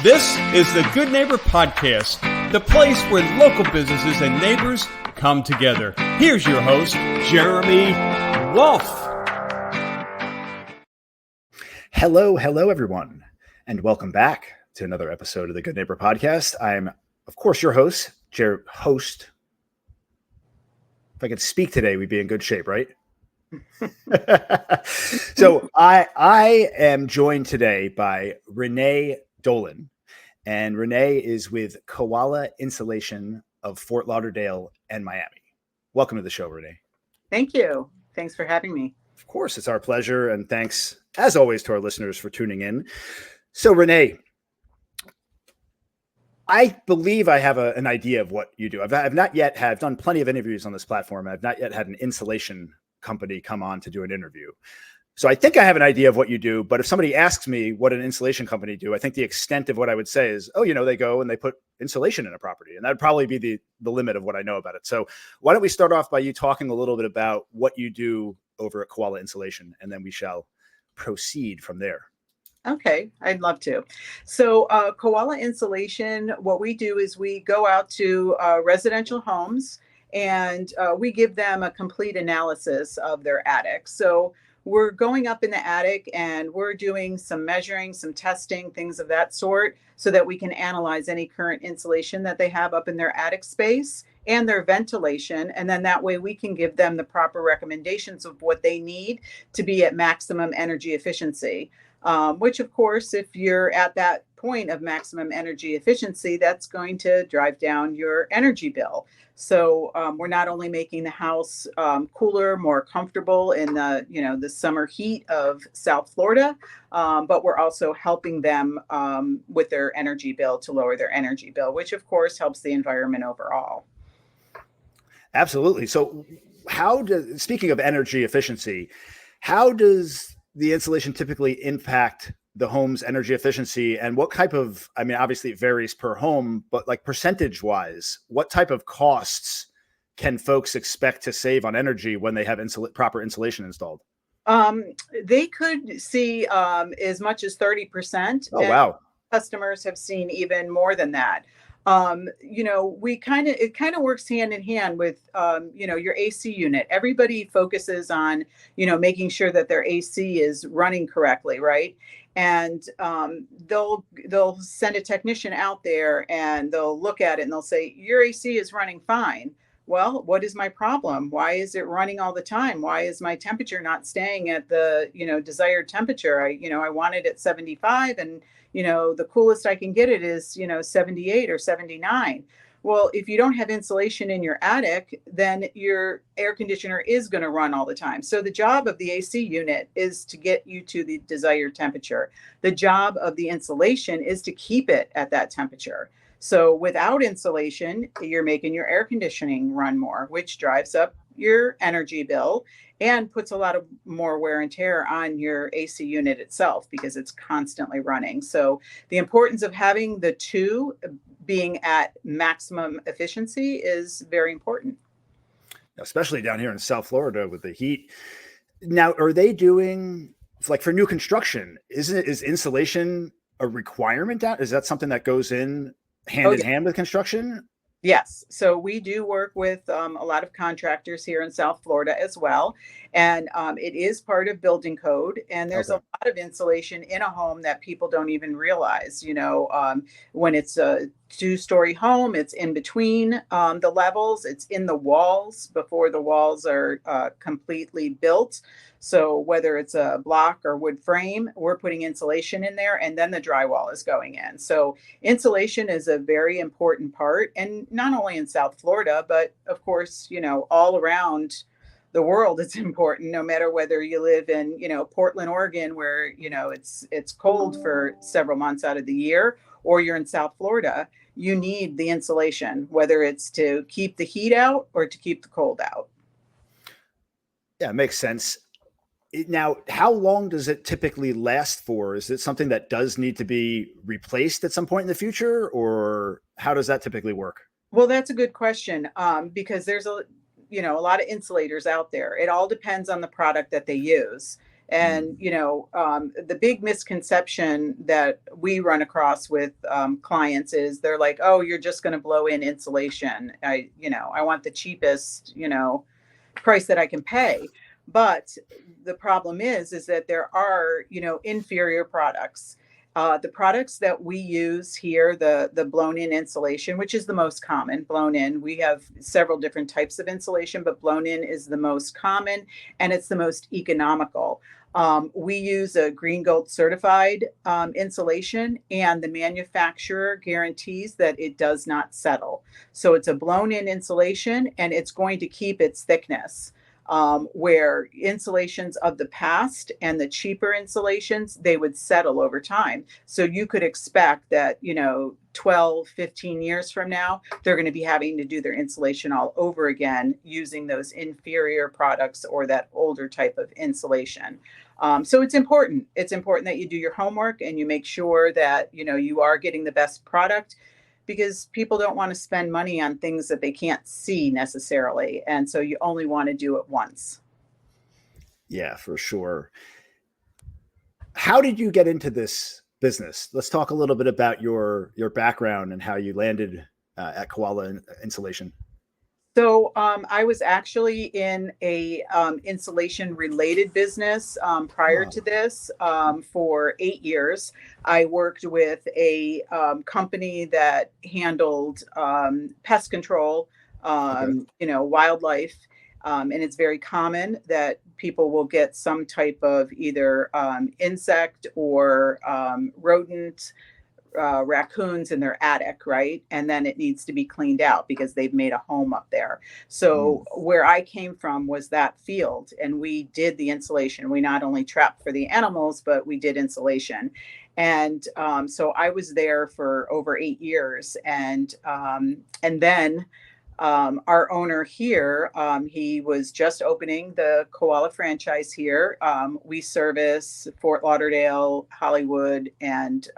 This is the Good Neighbor Podcast, the place where local businesses and neighbors come together. Here's your host, Jeremy Wolf. Hello, everyone, and welcome back to another episode of the Good Neighbor Podcast. I'm, of course, your host, host. If I could speak today, we'd be in good shape, right? So I am joined today by Renee Dolan, and Renee is with Koala Insulation of Fort Lauderdale and Miami. Welcome to the show, Renee. Thank you. Thanks for having me. Of course, it's our pleasure, and thanks, as always, to our listeners for tuning in. So, Renee, I believe I have an idea of what you do. I've not yet have done plenty of interviews on this platform. I've not yet had an insulation company come on to do an interview. So I think I have an idea of what you do, but if somebody asks me what an insulation company do, I think the extent of what I would say is, they go and they put insulation in a property, and that'd probably be the limit of what I know about it. So why don't we start off by you talking a little bit about what you do over at Koala Insulation, and then we shall proceed from there. Okay, I'd love to. So Koala Insulation, what we do is we go out to residential homes and we give them a complete analysis of their attic. So we're going up in the attic and we're doing some measuring, some testing, things of that sort, so that we can analyze any current insulation that they have up in their attic space and their ventilation. And then that way we can give them the proper recommendations of what they need to be at maximum energy efficiency. Which, of course, if you're at that point of maximum energy efficiency, that's going to drive down your energy bill. So we're not only making the house cooler, more comfortable in the summer heat of South Florida, but we're also helping them with their energy bill to lower their energy bill, which, of course, helps the environment overall. Absolutely. So speaking of energy efficiency, how does the insulation typically impact the home's energy efficiency, and what type of, obviously it varies per home, but like percentage wise, what type of costs can folks expect to save on energy when they have proper insulation installed? They could see as much as 30%. Oh, wow. Customers have seen even more than that. It kind of works hand in hand with, your AC unit. Everybody focuses on, making sure that their AC is running correctly. Right. And they'll send a technician out there and they'll look at it and they'll say, your AC is running fine. Well, what is my problem? Why is it running all the time? Why is my temperature not staying at the, desired temperature? I want it at 75 and, the coolest I can get it is, 78 or 79. Well, if you don't have insulation in your attic, then your air conditioner is going to run all the time. So the job of the AC unit is to get you to the desired temperature. The job of the insulation is to keep it at that temperature. So without insulation, you're making your air conditioning run more, which drives up your energy bill and puts a lot of more wear and tear on your AC unit itself because it's constantly running. So the importance of having the two being at maximum efficiency is very important. Especially down here in South Florida with the heat. Now, are they doing, like for new construction, is insulation a requirement out? Is that something that goes in hand in hand with construction? Yes. So we do work with a lot of contractors here in South Florida as well. And it is part of building code. And there's a lot of insulation in a home that people don't even realize. When it's a 2-story home, it's in between the levels. It's in the walls before the walls are completely built. So whether it's a block or wood frame, we're putting insulation in there and then the drywall is going in. So insulation is a very important part, and not only in South Florida, but of course, all around the world, it's important, no matter whether you live in, Portland, Oregon, where, it's cold for several months out of the year, or you're in South Florida, you need the insulation, whether it's to keep the heat out or to keep the cold out. Yeah, it makes sense. Now, how long does it typically last for? Is it something that does need to be replaced at some point in the future, or how does that typically work? Well, that's a good question, because there's a lot of insulators out there. It all depends on the product that they use. And, the big misconception that we run across with clients is they're like, oh, you're just going to blow in insulation. I want the cheapest, price that I can pay. But the problem is that there are, inferior products. The products that we use here, the blown in insulation, which is the most common, blown in. We have several different types of insulation, but blown in is the most common and it's the most economical. We use a GreenGold certified insulation, and the manufacturer guarantees that it does not settle. So it's a blown in insulation and it's going to keep its thickness. Where insulations of the past and the cheaper insulations, they would settle over time. So you could expect that, 12, 15 years from now, they're going to be having to do their insulation all over again using those inferior products or that older type of insulation. So it's important. It's important that you do your homework and you make sure that, you are getting the best product, because people don't want to spend money on things that they can't see necessarily. And so you only want to do it once. Yeah, for sure. How did you get into this business? Let's talk a little bit about your background and how you landed at Koala Insulation. So I was actually in a insulation related business prior to this for 8 years. I worked with a company that handled pest control, wildlife. And it's very common that people will get some type of either insect or rodent, raccoons in their attic, right? And then it needs to be cleaned out because they've made a home up there. So where I came from was that field, and we did the insulation. We not only trapped for the animals, but we did insulation. And so I was there for over 8 years. And then our owner here, he was just opening the Koala franchise here. We service Fort Lauderdale, Hollywood, and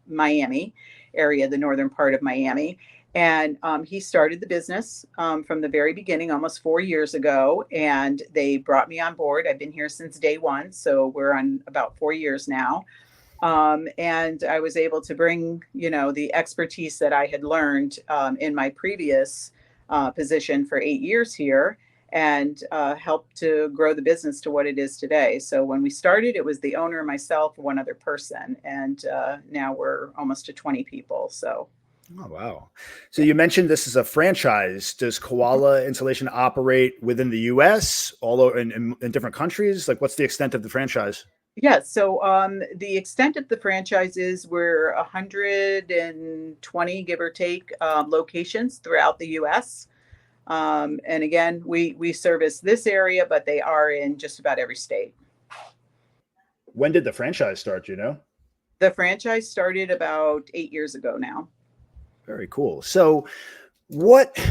Miami area, the northern part of Miami. And he started the business from the very beginning, almost 4 years ago. And they brought me on board. I've been here since day one. So we're on about 4 years now. And I was able to bring, the expertise that I had learned in my previous position for 8 years here, and help to grow the business to what it is today. So when we started, it was the owner, myself, one other person, and now we're almost to 20 people. So. Oh, wow. So you mentioned this is a franchise. Does Koala Insulation operate within the U.S., all over in different countries? Like, what's the extent of the franchise? Yeah, so the extent of the franchise is we're 120, give or take, locations throughout the U.S. And again, we service this area, but they are in just about every state. When did the franchise start, The franchise started about 8 years ago now. Very cool. So let's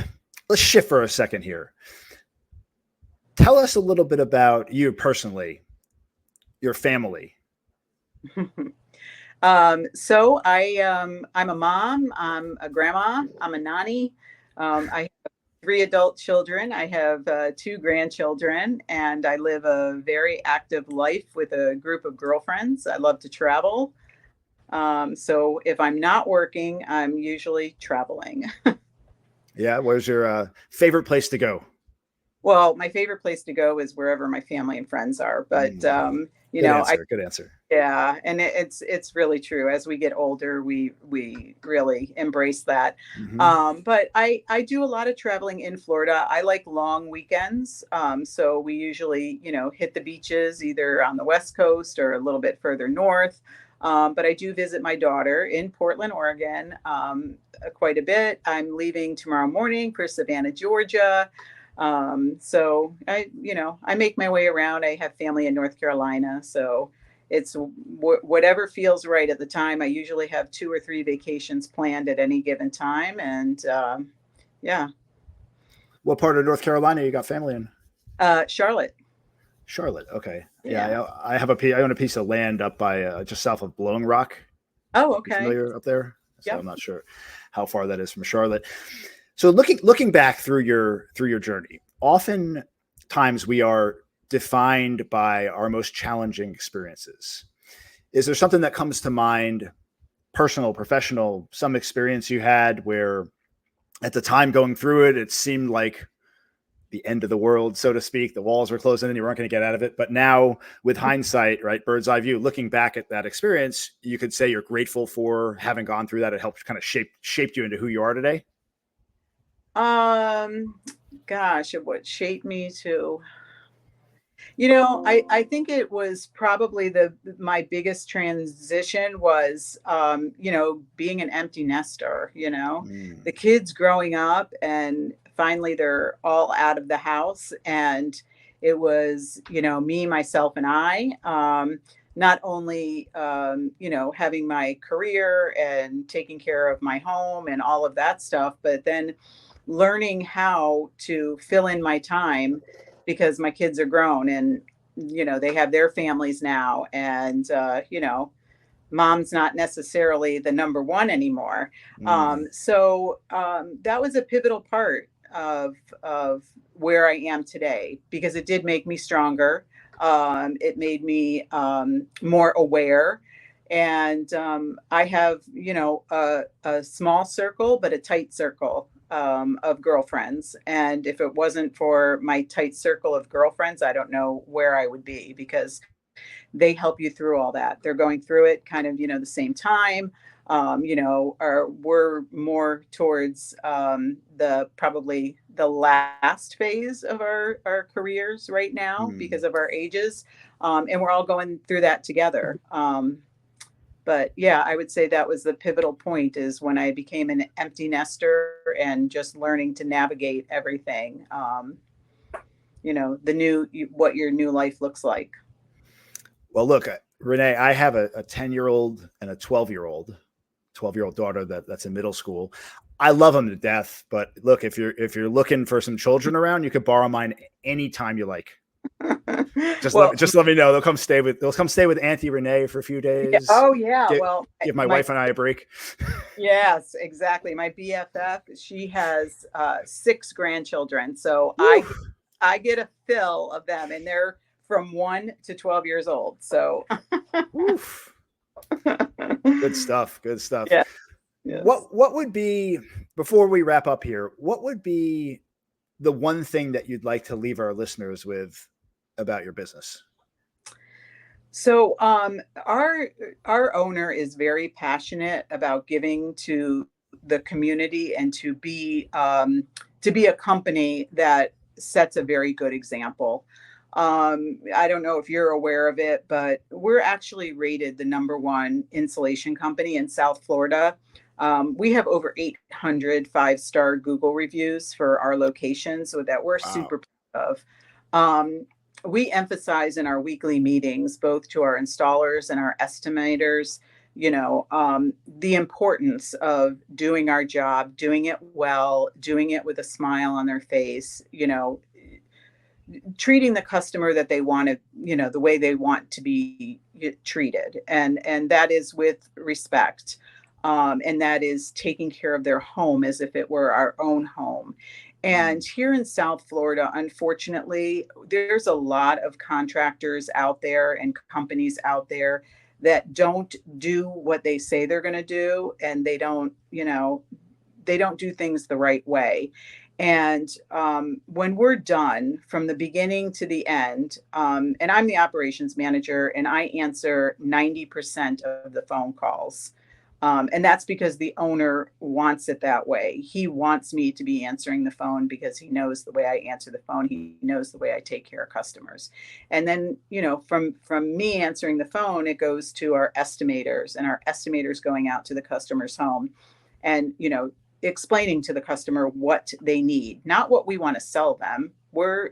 shift for a second here. Tell us a little bit about you personally, your family. So I'm a mom, I'm a grandma, I'm a nanny. I have 3 adult children. I have 2 grandchildren, and I live a very active life with a group of girlfriends. I love to travel. So if I'm not working, I'm usually traveling. Yeah. Where's your favorite place to go? Well, my favorite place to go is wherever my family and friends are. But, Good answer. Yeah. And it's really true. As we get older, we really embrace that. But I do a lot of traveling in Florida. I like long weekends. So we usually, hit the beaches either on the West Coast or a little bit further north. But I do visit my daughter in Portland, Oregon, quite a bit. I'm leaving tomorrow morning for Savannah, Georgia. So I make my way around. I have family in North Carolina, so it's whatever feels right at the time. I usually have 2 or 3 vacations planned at any given time. And, yeah. What part of North Carolina you got family in? Charlotte. Charlotte. Okay. Yeah. I own a piece of land up by just south of Blowing Rock. Oh, okay. You familiar up there? So Yep. I'm not sure how far that is from Charlotte. So looking back through your journey, oftentimes we are defined by our most challenging experiences. Is there something that comes to mind, personal, professional, some experience you had where at the time going through it, it seemed like the end of the world, so to speak, the walls were closing and you weren't going to get out of it. But now with hindsight, right, bird's eye view, looking back at that experience, you could say you're grateful for having gone through that. It helped kind of shaped you into who you are today. Gosh, what shaped me to, I think it was probably my biggest transition was, being an empty nester, the kids growing up and finally they're all out of the house. And it was, me, myself, and I, not only, having my career and taking care of my home and all of that stuff, but then learning how to fill in my time because my kids are grown and, they have their families now. And, mom's not necessarily the number one anymore. So that was a pivotal part of where I am today, because it did make me stronger. It made me more aware. And I have, a small circle, but a tight circle of girlfriends. And if it wasn't for my tight circle of girlfriends, I don't know where I would be, because they help you through all that. They're going through it kind of, the same time. We're more towards probably the last phase of our careers right now because of our ages. And we're all going through that together. But yeah, I would say that was the pivotal point, is when I became an empty nester and just learning to navigate everything, what your new life looks like. Well, look, Renee, I have a 10-year-old and a 12-year-old daughter that's in middle school. I love them to death, but look, if you're looking for some children around, you could borrow mine anytime you like. Just let me know. They'll come stay with Auntie Renee for a few days. Yeah. Oh yeah. Give my wife and I a break. Yes, exactly. My BFF, she has 6 grandchildren. So I get a fill of them, and they're from 1 to 12 years old. So good stuff. Yeah. Yes. What would be, before we wrap up here, what would be the one thing that you'd like to leave our listeners with about your business? So our owner is very passionate about giving to the community and to be a company that sets a very good example. I don't know if you're aware of it, but we're actually rated the #1 insulation company in South Florida. We have over 800 5-star Google reviews for our locations, so that we're super proud of. We emphasize in our weekly meetings, both to our installers and our estimators, the importance of doing our job, doing it well, doing it with a smile on their face, treating the customer that they want to, the way they want to be treated. And that is with respect. And that is taking care of their home as if it were our own home. And here in South Florida, unfortunately, there's a lot of contractors out there and companies out there that don't do what they say they're going to do. And they don't do things the right way. And when we're done from the beginning to the end, and I'm the operations manager, and I answer 90% of the phone calls. And that's because the owner wants it that way. He wants me to be answering the phone because he knows the way I answer the phone. He knows the way I take care of customers. And then, from me answering the phone, it goes to our estimators, and our estimators going out to the customer's home and, explaining to the customer what they need, not what we want to sell them. We're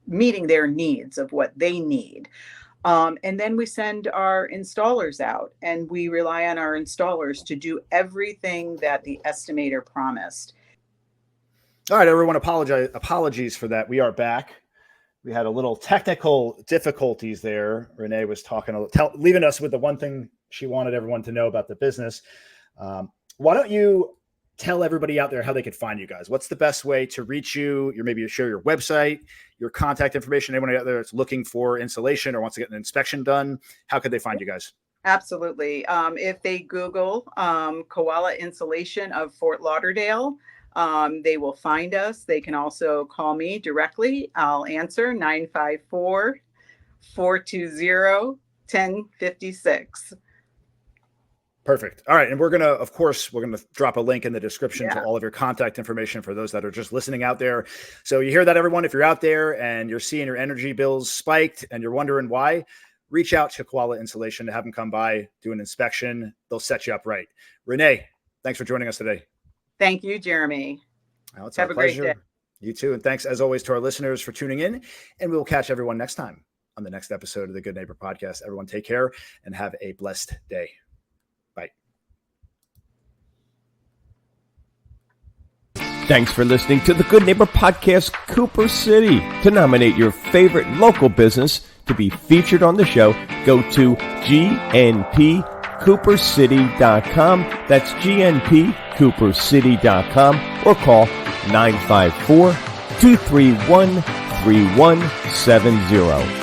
meeting their needs of what they need. And then we send our installers out, and we rely on our installers to do everything that the estimator promised. All right, everyone, apologies for that. We are back. We had a little technical difficulties there. Renee was leaving us with the one thing she wanted everyone to know about the business. Why don't you tell everybody out there how they could find you guys. What's the best way to reach you? Maybe share your website, your contact information. Anyone out there that's looking for insulation or wants to get an inspection done, how could they find you guys? Absolutely. If they Google Koala Insulation of Fort Lauderdale, they will find us. They can also call me directly. I'll answer 954-420-1056. Perfect. All right. And we're going to drop a link in the description to all of your contact information for those that are just listening out there. So you hear that, everyone. If you're out there and you're seeing your energy bills spiked and you're wondering why, reach out to Koala Insulation to have them come by, do an inspection. They'll set you up right. Renee, thanks for joining us today. Thank you, Jeremy. Well, it's our pleasure. Great day. You too. And thanks, as always, to our listeners for tuning in. And we will catch everyone next time on the next episode of the Good Neighbor Podcast. Everyone take care and have a blessed day. Bye. Thanks for listening to the Good Neighbor Podcast, Cooper City. To nominate your favorite local business to be featured on the show, go to gnpcoopercity.com. That's gnpcoopercity.com or call 954-231-3170.